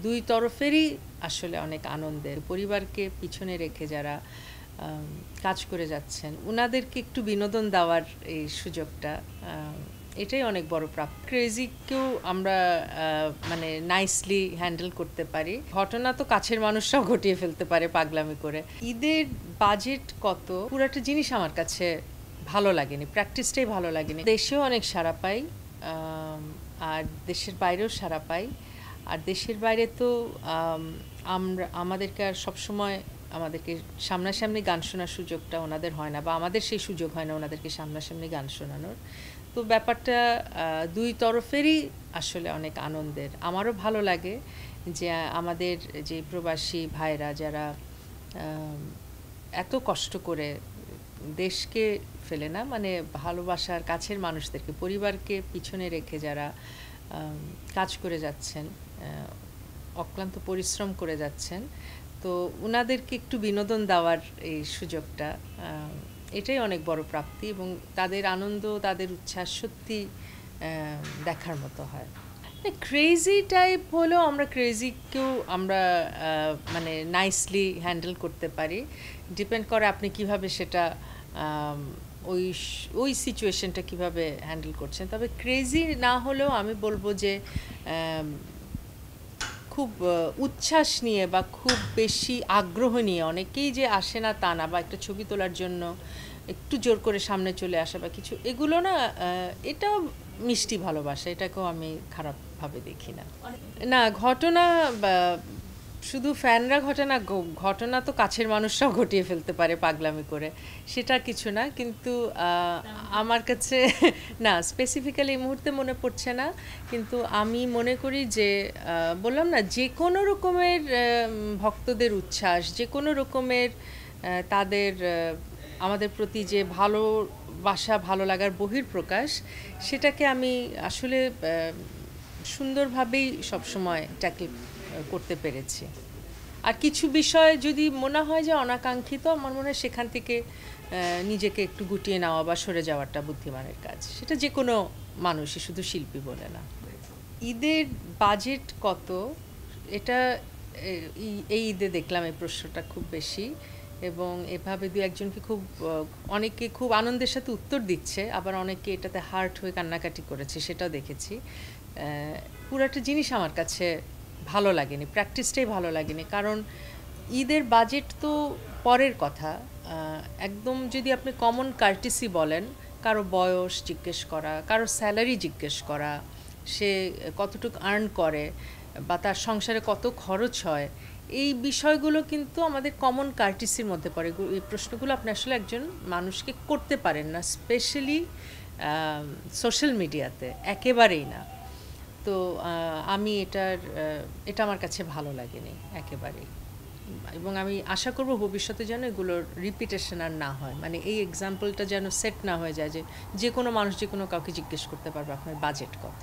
দুই তরফেরই আসলে অনেক আনন্দের। পরিবারকে পিছনে রেখে যারা কাজ করে যাচ্ছেন, উনাদেরকে একটু বিনোদন দেওয়ার এই সুযোগটা, এটাই অনেক বড় প্রাপ্তি। ক্রেজিকেও আমরা মানে নাইসলি হ্যান্ডেল করতে পারি। ঘটনা তো কাছের মানুষরাও ঘটিয়ে ফেলতে পারে পাগলামি করে। ঈদের বাজেট কত, পুরাটা জিনিস আমার কাছে ভালো লাগেনি, প্র্যাকটিসটাই ভালো লাগেনি। দেশেও অনেক সাড়া পাই, আর দেশের বাইরেও সাড়া পাই। আর দেশের বাইরে তো আমাদেরকে আর সবসময় আমাদেরকে সামনাসামনি গান শোনার সুযোগটা ওনাদের হয় না, বা আমাদের সেই সুযোগ হয় না ওনাদেরকে সামনাসামনি গান শোনানোর। তো ব্যাপারটা দুই তরফেরই আসলে অনেক আনন্দের। আমারও ভালো লাগে যে আমাদের যে প্রবাসী ভাইরা যারা এত কষ্ট করে দেশকে ফেলে না, মানে ভালোবাসার কাছের মানুষদেরকে, পরিবারকে পিছনে রেখে যারা কাজ করে যাচ্ছেন, অক্লান্ত পরিশ্রম করে যাচ্ছেন, তো উনাদেরকে একটু বিনোদন দেওয়ার এই সুযোগটা, এটাই অনেক বড় প্রাপ্তি। এবং তাদের আনন্দ, তাদের উচ্ছ্বাস সত্যি দেখার মতো হয়। ক্রেজি টাইপ হলেও আমরা ক্রেজিকেও আমরা মানে নাইসলি হ্যান্ডেল করতে পারি। ডিপেন্ড করে আপনি কিভাবে সেটা ওই ওই সিচুয়েশনটা কিভাবে হ্যান্ডেল করছেন। তবে ক্রেজি না হলেও আমি বলবো যে খুব উচ্ছ্বাস নিয়ে বা খুব বেশি আগ্রহ নিয়ে অনেকেই যে আসে না তা না, বা একটা ছবি তোলার জন্য একটু জোর করে সামনে চলে আসা বা কিছু, এগুলো না, এটাও মিষ্টি ভালোবাসা, এটাকেও আমি খারাপভাবে দেখি না। না, ঘটনা শুধু ফ্যানরা ঘটনা তো কাছের মানুষরাও ঘটিয়ে ফেলতে পারে পাগলামি করে, সেটা কিছু না। কিন্তু আমার কাছে না স্পেসিফিক্যালি এই মুহূর্তে মনে পড়ছে না, কিন্তু আমি মনে করি যে বললাম না, যে কোনো রকমের ভক্তদের উচ্ছ্বাস, যে কোনো রকমের তাদের আমাদের প্রতি যে ভালোবাসা, ভালো লাগার বহিঃপ্রকাশ, সেটাকে আমি আসলে সুন্দরভাবেই সবসময় ট্যাকেল করতে পেরেছি। আর কিছু বিষয় যদি মনে হয় যে অনাকাঙ্ক্ষিত, আমার মনে হয় সেখান থেকে নিজেকে একটু গুটিয়ে নেওয়া বা সরে যাওয়াটা বুদ্ধিমানের কাজ। সেটা যে কোনো মানুষই, শুধু শিল্পী বলে না। ঈদের বাজেট কত, এটা এই ঈদে দেখলাম এই প্রশ্নটা খুব বেশি, এবং এভাবে দু একজনকে অনেকে খুব আনন্দের সাথে উত্তর দিচ্ছে, আবার অনেকে এটাতে হার্ট হয়ে কান্নাকাটি করেছে, সেটাও দেখেছি। পুরাটা জিনিস আমার কাছে ভালো লাগেনি, প্র্যাকটিসটাই ভালো লাগেনি। কারণ ঈদের বাজেট তো পরের কথা। একদম যদি আপনি কমন কার্টিসি বলেন, কারো বয়স জিজ্ঞেস করা, কারো স্যালারি জিজ্ঞেস করা, সে কতটুকু আর্ন করে বা তার সংসারে কত খরচ হয়, এই বিষয়গুলো কিন্তু আমাদের কমন কার্টিসির মধ্যে পড়ে। এই প্রশ্নগুলো আপনি আসলে একজন মানুষকে করতে পারেন না, স্পেশালি সোশ্যাল মিডিয়াতে, একেবারেই না। তো আমি এটা আমার কাছে ভালো লাগেনি একেবারেই। এবং আমি আশা করব ভবিষ্যতে যেন এগুলোর রিপিটেশন আর না হয়, মানে এই এক্সাম্পলটা যেন সেট না হয়ে যায় যে যে কোনো মানুষ যে কোনো কাউকে জিজ্ঞেস করতে পারবে আপনার বাজেট কত।